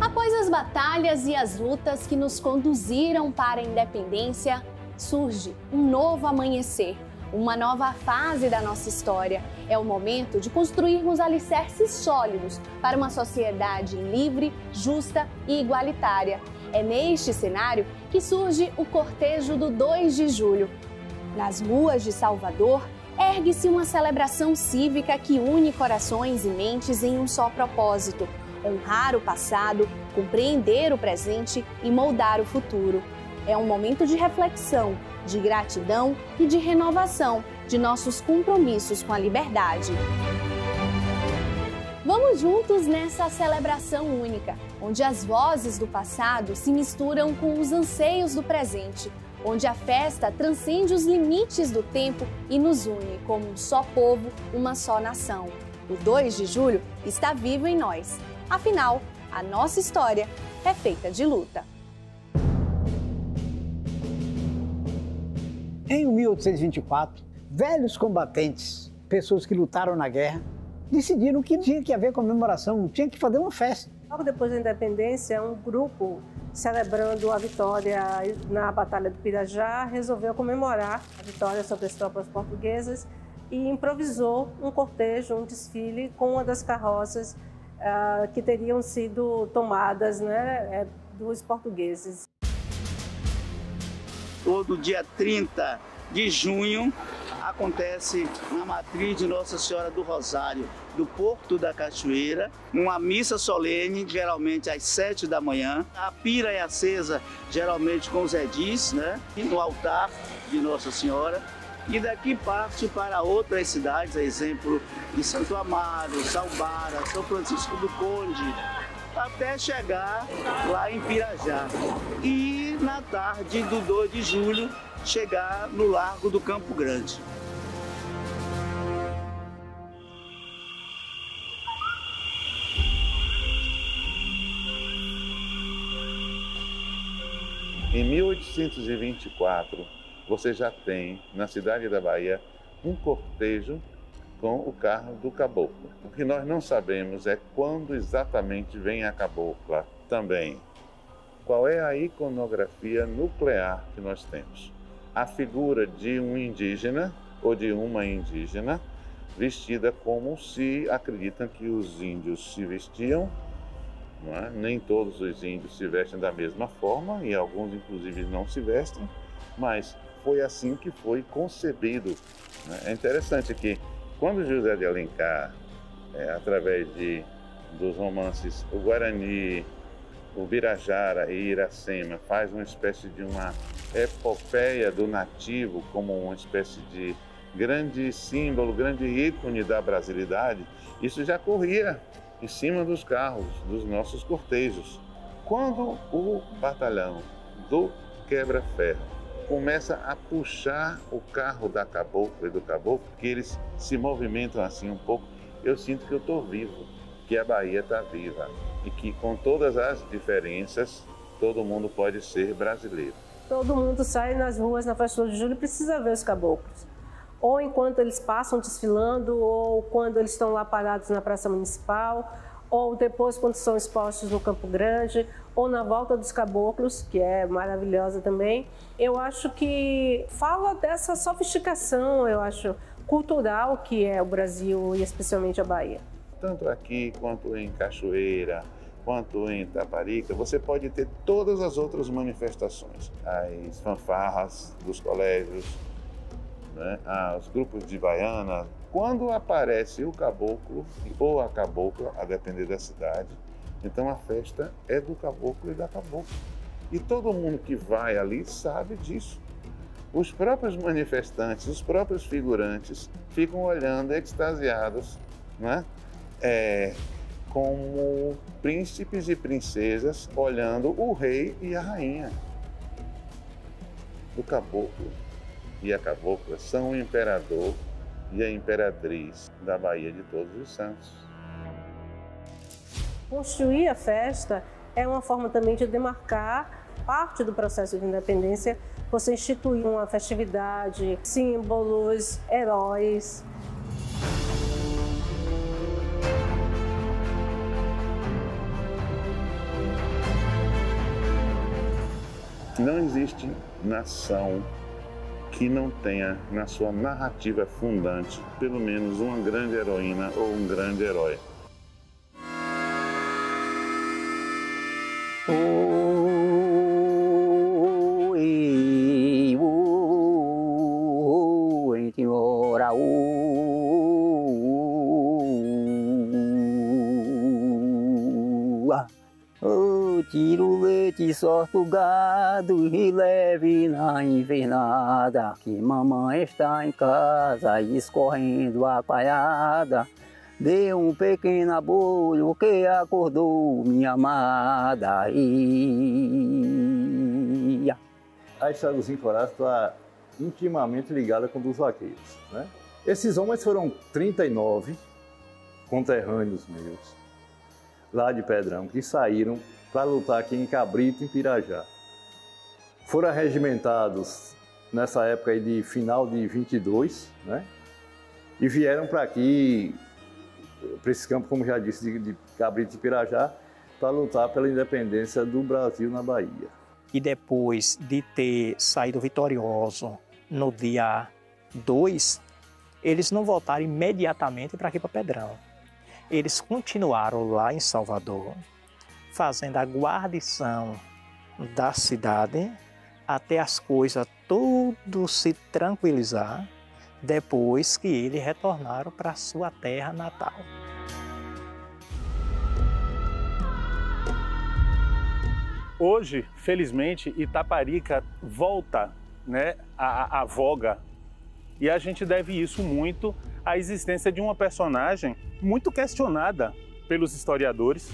Após as batalhas e as lutas que nos conduziram para a independência, surge um novo amanhecer, uma nova fase da nossa história. É o momento de construirmos alicerces sólidos para uma sociedade livre, justa e igualitária. É neste cenário que surge o cortejo do 2 de julho. Nas ruas de Salvador, ergue-se uma celebração cívica que une corações e mentes em um só propósito: honrar o passado, compreender o presente e moldar o futuro. É um momento de reflexão, de gratidão e de renovação de nossos compromissos com a liberdade. Vamos juntos nessa celebração única, onde as vozes do passado se misturam com os anseios do presente, onde a festa transcende os limites do tempo e nos une como um só povo, uma só nação. O 2 de julho está vivo em nós. Afinal, a nossa história é feita de luta. Em 1824, velhos combatentes, pessoas que lutaram na guerra, decidiram que tinha que haver comemoração, tinha que fazer uma festa. Logo depois da independência, um grupo celebrando a vitória na Batalha do Pirajá resolveu comemorar a vitória sobre as tropas portuguesas e improvisou um cortejo, um desfile com uma das carroças que teriam sido tomadas, né, dos portugueses. Todo dia 30 de junho acontece na matriz de Nossa Senhora do Rosário, do Porto da Cachoeira, uma missa solene, geralmente às 7 da manhã. A pira é acesa, geralmente com os edis, né, no altar de Nossa Senhora. E daqui parte para outras cidades, a exemplo de Santo Amaro, Salbara, São Francisco do Conde, até chegar lá em Pirajá. E na tarde do 2 de julho, chegar no Largo do Campo Grande. Em 1824, você já tem, na cidade da Bahia, um cortejo com o carro do caboclo. O que nós não sabemos é quando exatamente vem a cabocla também. Qual é a iconografia nuclear que nós temos? A figura de um indígena ou de uma indígena vestida como se acreditam que os índios se vestiam. Não é? Nem todos os índios se vestem da mesma forma e alguns inclusive não se vestem, mas foi assim que foi concebido. É interessante que quando José de Alencar, através dos romances O Guarani, o Birajara e Iracema, faz uma espécie de uma epopeia do nativo como uma espécie de grande símbolo, grande ícone da brasilidade, isso já corria em cima dos carros, dos nossos cortejos. Quando o batalhão do Quebra-Ferro começa a puxar o carro da cabocla e do caboclo, que eles se movimentam assim um pouco, eu sinto que eu estou vivo, que a Bahia está viva e que com todas as diferenças, todo mundo pode ser brasileiro. Todo mundo sai nas ruas na festa de julho e precisa ver os caboclos. Ou enquanto eles passam desfilando, ou quando eles estão lá parados na Praça Municipal, ou depois quando são expostos no Campo Grande, ou na Volta dos Caboclos, que é maravilhosa também. Eu acho que fala dessa sofisticação, eu acho, cultural que é o Brasil e especialmente a Bahia. Tanto aqui quanto em Cachoeira, quanto em Taparica, você pode ter todas as outras manifestações. As fanfarras dos colégios, né? Os grupos de baiana. Quando aparece o caboclo ou a cabocla, a depender da cidade, então a festa é do caboclo e da cabocla. E todo mundo que vai ali sabe disso. Os próprios manifestantes, os próprios figurantes ficam olhando extasiados, né? como príncipes e princesas olhando o rei e a rainha. O caboclo e a cabocla são o imperador e a imperatriz da Bahia de Todos os Santos. Construir a festa é uma forma também de demarcar parte do processo de independência. Você instituir uma festividade, símbolos, heróis. Não existe nação que não tenha na sua narrativa fundante pelo menos uma grande heroína ou um grande herói. Tira o leite, sorta o gado e leve na invernada, que mamãe está em casa escorrendo a palhada. Deu um pequeno abolho que acordou minha amada. A história dos encorados está intimamente ligada com a dos vaqueiros, né? Esses homens foram 39 conterrâneos meus, lá de Pedrão, que saíram para lutar aqui em Cabrito, em Pirajá. Foram arregimentados nessa época aí de final de 22, né? E vieram para aqui, para esse campo, como já disse, de Cabrito e Pirajá, para lutar pela independência do Brasil na Bahia. E depois de ter saído vitorioso no dia 2, eles não voltaram imediatamente para aqui, para Pedrão. Eles continuaram lá em Salvador, fazendo a guarnição da cidade até as coisas tudo se tranquilizar, depois que eles retornaram para sua terra natal. Hoje, felizmente, Itaparica volta, né, à voga, e a gente deve isso muito à existência de uma personagem muito questionada pelos historiadores,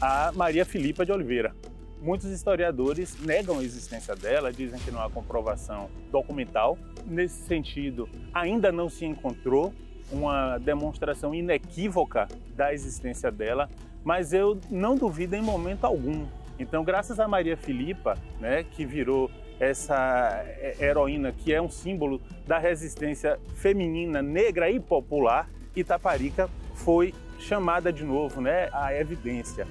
a Maria Filipa de Oliveira. Muitos historiadores negam a existência dela, dizem que não há comprovação documental. Nesse sentido, ainda não se encontrou uma demonstração inequívoca da existência dela, mas eu não duvido em momento algum. Então, graças a Maria Filipa, né, que virou essa heroína que é um símbolo da resistência feminina, negra e popular, Itaparica foi chamada de novo, né, à evidência.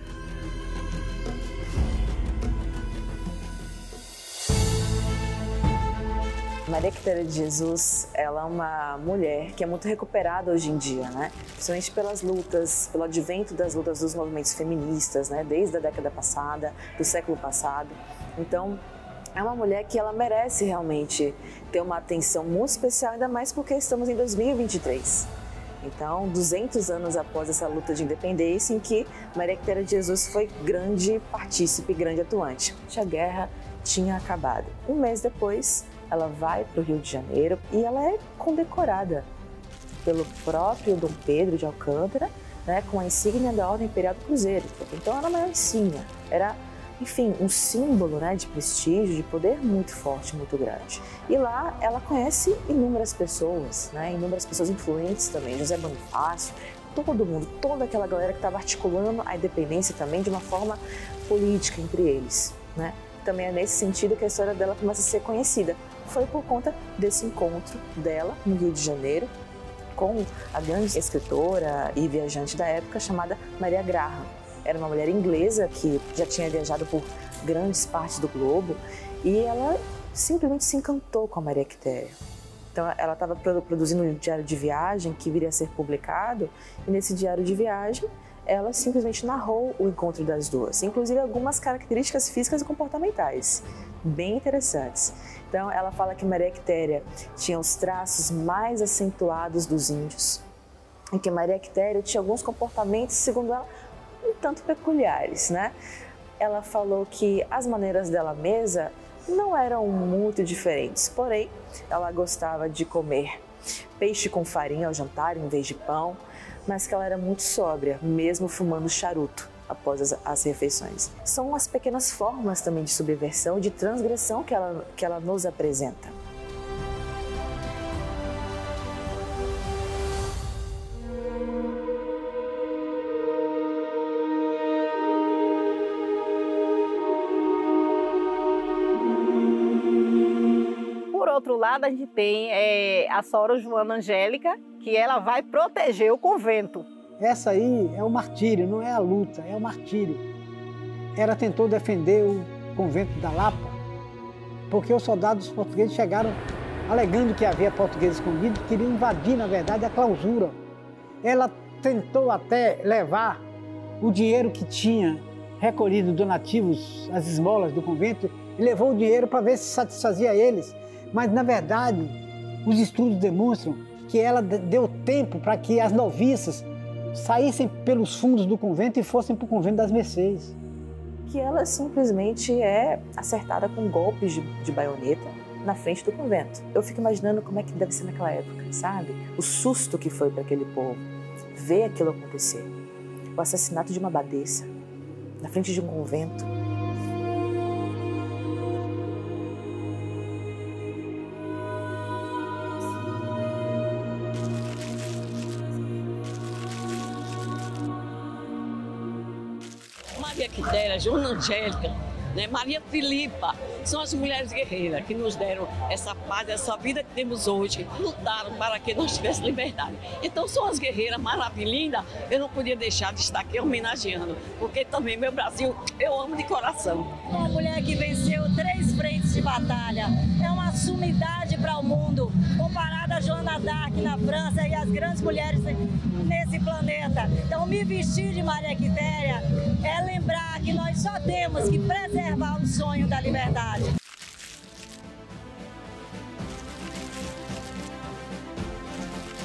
Maria Quitéria de Jesus, ela é uma mulher que é muito recuperada hoje em dia, né? Principalmente pelas lutas, pelo advento das lutas dos movimentos feministas, né? Desde a década passada, do século passado. Então, é uma mulher que ela merece realmente ter uma atenção muito especial, ainda mais porque estamos em 2023. Então, 200 anos após essa luta de independência, em que Maria Quitéria de Jesus foi grande partícipe, grande atuante. A guerra tinha acabado. Um mês depois, ela vai para o Rio de Janeiro e ela é condecorada pelo próprio Dom Pedro de Alcântara, né, com a insígnia da Ordem Imperial do Cruzeiro. Então, era uma insígnia, era, enfim, um símbolo, né, de prestígio, de poder muito forte, muito grande. E lá ela conhece inúmeras pessoas, né, inúmeras pessoas influentes também, José Bonifácio, todo mundo, toda aquela galera que estava articulando a independência também de uma forma política entre eles, né. Também é nesse sentido que a história dela começa a ser conhecida. Foi por conta desse encontro dela no Rio de Janeiro com a grande escritora e viajante da época chamada Maria Graham. Era uma mulher inglesa que já tinha viajado por grandes partes do globo e ela simplesmente se encantou com a Maria Quitéria. Então ela estava produzindo um diário de viagem que viria a ser publicado e nesse diário de viagem ela simplesmente narrou o encontro das duas, inclusive algumas características físicas e comportamentais, bem interessantes. Então, ela fala que Maria Quitéria tinha os traços mais acentuados dos índios, e que Maria Quitéria tinha alguns comportamentos, segundo ela, um tanto peculiares, né? Ela falou que as maneiras dela mesa não eram muito diferentes, porém, ela gostava de comer peixe com farinha ao jantar em vez de pão, mas que ela era muito sóbria, mesmo fumando charuto após as refeições. São as pequenas formas também de subversão, de transgressão que ela nos apresenta. Por outro lado, a gente tem a Sora Joana Angélica, que ela vai proteger o convento. Essa aí é o martírio, não é a luta, é o martírio. Ela tentou defender o convento da Lapa, porque os soldados portugueses chegaram alegando que havia portugueses escondidos, queriam invadir, na verdade, a clausura. Ela tentou até levar o dinheiro que tinha recolhido donativos, as esmolas do convento, e levou o dinheiro para ver se satisfazia eles. Mas, na verdade, os estudos demonstram que ela deu tempo para que as noviças saíssem pelos fundos do convento e fossem para o convento das Mercês. Que ela simplesmente é acertada com golpes de baioneta na frente do convento. Eu fico imaginando como é que deve ser naquela época, sabe? O susto que foi para aquele povo ver aquilo acontecer. O assassinato de uma abadesa na frente de um convento. Maria Quitéria, Joana Angélica, né, Maria Filipa, são as mulheres guerreiras que nos deram essa paz, essa vida que temos hoje, lutaram para que nós tivéssemos liberdade. Então são as guerreiras maravilhindas, eu não podia deixar de estar aqui homenageando, porque também meu Brasil eu amo de coração. Uma mulher que venceu 3 frentes de batalha, é uma sumidade para o mundo, comparada a Joana d'Arc na França e as grandes mulheres nesse planeta. Então me vestir de Maria Quitéria é lembrar que nós só temos que preservar o sonho da liberdade.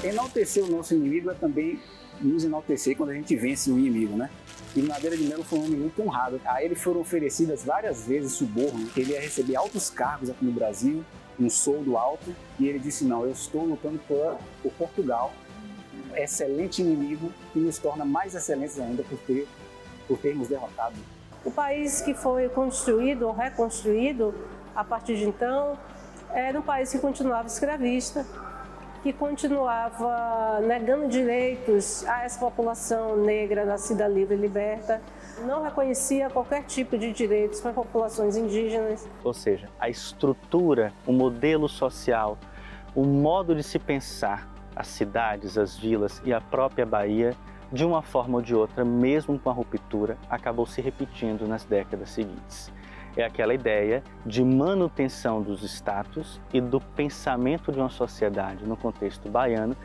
Enaltecer o nosso inimigo é também nos enaltecer quando a gente vence o inimigo, né? E Madeira de Melo foi um homem muito honrado. A ele foram oferecidas várias vezes suborno, ele ia receber altos cargos aqui no Brasil, um soldo alto, e ele disse: não, eu estou lutando por Portugal, excelente inimigo, que nos torna mais excelentes ainda por termos derrotado. O país que foi construído ou reconstruído a partir de então era um país que continuava escravista, que continuava negando direitos a essa população negra nascida livre e liberta, não reconhecia qualquer tipo de direitos para populações indígenas. Ou seja, a estrutura, o modelo social, o modo de se pensar as cidades, as vilas e a própria Bahia, de uma forma ou de outra, mesmo com a ruptura, acabou se repetindo nas décadas seguintes. É aquela ideia de manutenção dos status e do pensamento de uma sociedade no contexto baiano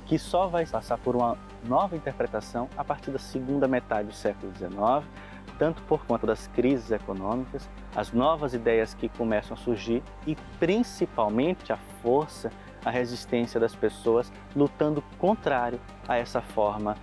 que só vai passar por uma nova interpretação a partir da segunda metade do século XIX, tanto por conta das crises econômicas, as novas ideias que começam a surgir e principalmente a força, a resistência das pessoas lutando contrário a essa forma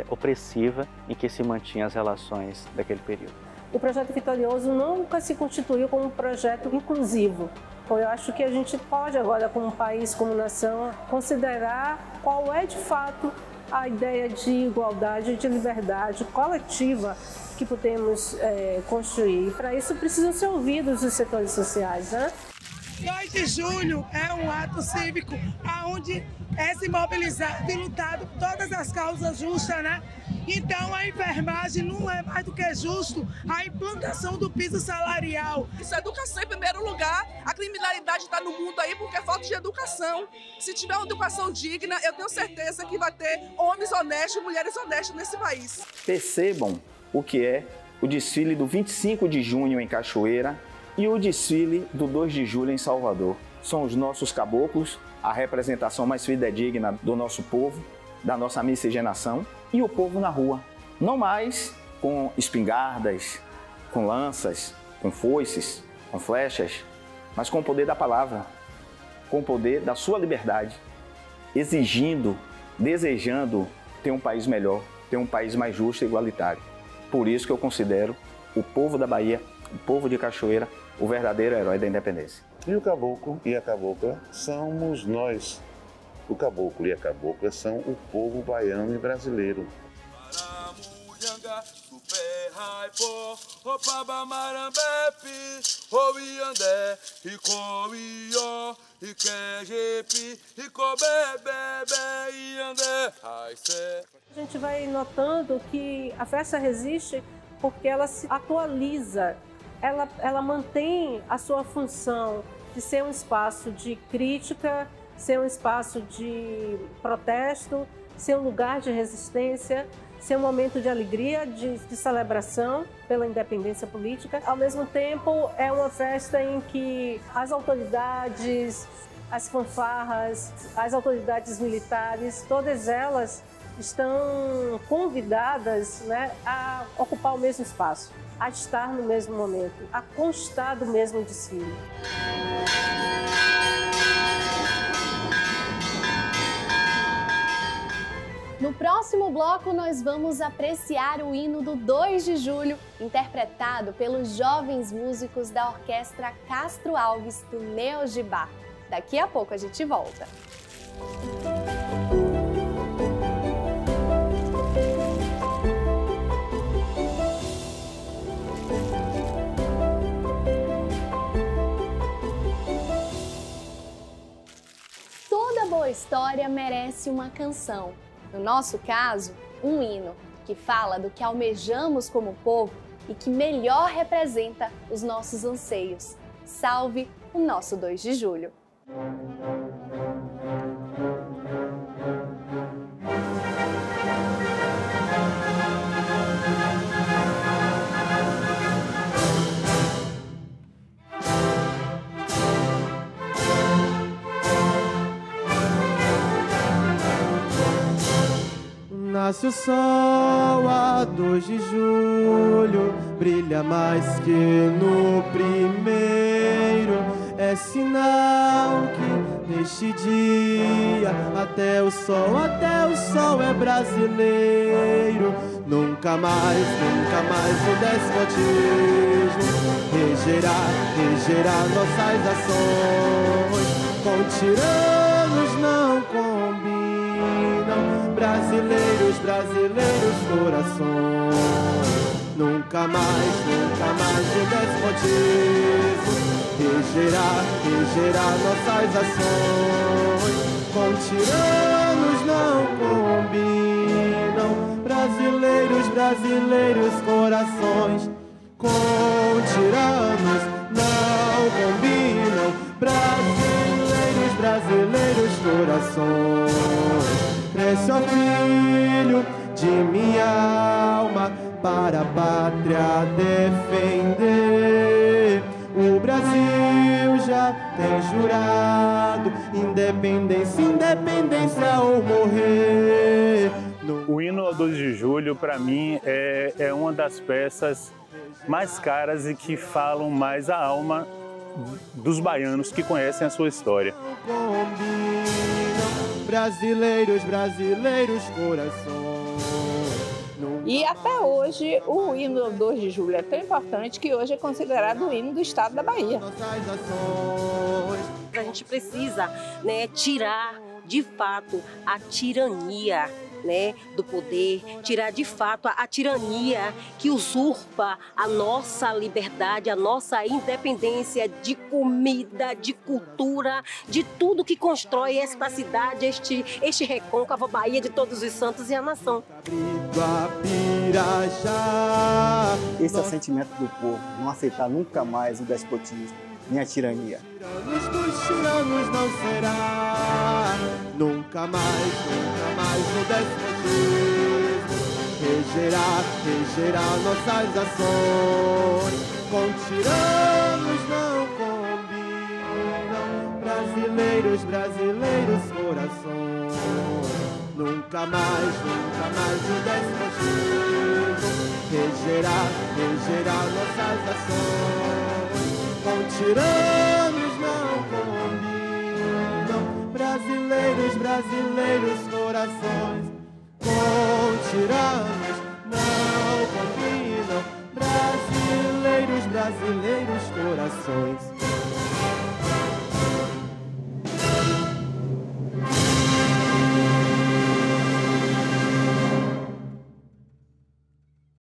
opressiva em que se mantinham as relações daquele período. O projeto Vitorioso nunca se constituiu como um projeto inclusivo. Eu acho que a gente pode agora, como país, como nação, considerar qual é de fato a ideia de igualdade, de liberdade coletiva que podemos construir. E para isso precisam ser ouvidos os setores sociais, né? 2 de julho é um ato cívico onde é se mobilizado e lutado por todas as causas justas, né? Então a enfermagem não é mais do que justo a implantação do piso salarial. Isso é educação em primeiro lugar. A criminalidade está no mundo aí porque é falta de educação. Se tiver uma educação digna, eu tenho certeza que vai ter homens honestos e mulheres honestas nesse país. Percebam o que é o desfile do 25 de junho em Cachoeira e o desfile do 2 de julho em Salvador. São os nossos caboclos, a representação mais fidedigna do nosso povo, da nossa miscigenação, e o povo na rua. Não mais com espingardas, com lanças, com foices, com flechas, mas com o poder da palavra, com o poder da sua liberdade, exigindo, desejando ter um país melhor, ter um país mais justo e igualitário. Por isso que eu considero o povo da Bahia, o povo de Cachoeira, o verdadeiro herói da independência. E o caboclo e a cabocla somos nós, O caboclo e a cabocla são o povo baiano e brasileiro. A gente vai notando que a festa resiste porque ela se atualiza, ela mantém a sua função de ser um espaço de crítica, ser um espaço de protesto, ser um lugar de resistência, ser um momento de alegria, de celebração pela independência política. Ao mesmo tempo, é uma festa em que as autoridades, as fanfarras, as autoridades militares, todas elas estão convidadas, né, a ocupar o mesmo espaço, a estar no mesmo momento, a constar do mesmo desfile. No próximo bloco, nós vamos apreciar o hino do 2 de julho, interpretado pelos jovens músicos da Orquestra Castro Alves do Neogibá. Daqui a pouco a gente volta. Toda boa história merece uma canção. No nosso caso, um hino que fala do que almejamos como povo e que melhor representa os nossos anseios. Salve o nosso 2 de julho! Nasce o sol a 2 de julho, brilha mais que no primeiro. É sinal que neste dia até o sol é brasileiro. Nunca mais o despotismo regerá nossas ações. Com tiranos não combinam brasileiros corações. Nunca mais o despotismo regerá nossas ações. Com tiranos não combinam brasileiros corações. Com tiranos não combinam brasileiros corações. Cresce, ó filho de minha alma, para a pátria defender. O Brasil já tem jurado independência ou morrer. O hino ao 2 de julho, para mim, é uma das peças mais caras e que falam mais a alma dos baianos que conhecem a sua história. Brasileiros corações. E até hoje o hino 2 de julho é tão importante que hoje é considerado o hino do estado da Bahia. A gente precisa, né, tirar de fato a tirania, né, do poder, tirar de fato a tirania que usurpa a nossa liberdade, a nossa independência de comida, de cultura, de tudo que constrói esta cidade, este recôncavo, Bahia de Todos os Santos e a nação. Esse é o sentimento do povo, não aceitar nunca mais o despotismo, nem a tirania. Dos tiranos não será nunca mais o despotismo regerá nossas ações. Com tiranos não combinam brasileiros corações. Nunca mais o despotismo regerá nossas ações. Com tiranos não combinam brasileiros corações. Com tiranos não combinam brasileiros corações.